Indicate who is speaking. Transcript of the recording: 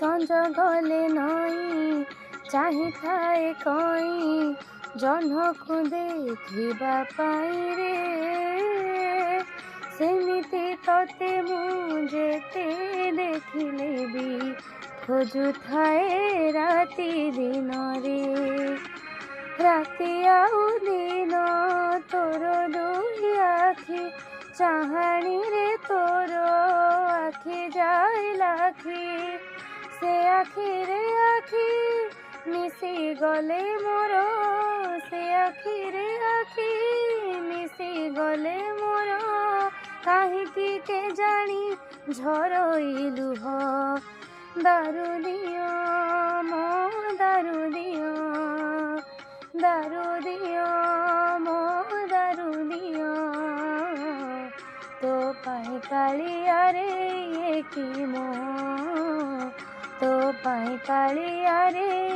Speaker 1: ସଞ୍ଜ ଗଲେ ନଈ ଚାହିଁଥାଏ କଇଁ ଜହ୍ନକୁ ଦେଖିବା ପାଇଁ ରେ। ସେମିତି ତତେ ମୁଁ ଯେତେ ଦେଖିଲେ ବି ଖୋଜୁଥାଏ ରାତି ଦିନରେ। ରାତି ଆଉ ଦିନ ତୋର ଦୁଇ ଆଖି ଚାହାଣୀରେ ତୋର ଆଖି ଯାଏ ଲାଖି। ସେ ଆଖିରେ ଆଖି ମିଶି ଗଲେ ମୋର, ସେ ଆଖିରେ ଆଖି ମିଶି ଗଲେ ମୋର। କାହିଁକି କେଜାଣି ଝରୋଇ ଲୁହ। ଦାରୁ ଦିଅ ମୋ ଦାରୁ ଦିଅ, ଦାରୁ ଦିଅ ମୋ ଦାରୁ ଦିଅ। ତୋ ପାଇଁ କାଳିଆରେ ଇଏ କି ମୋ, ତୋ ପାଇଁ କାଳିଆରେ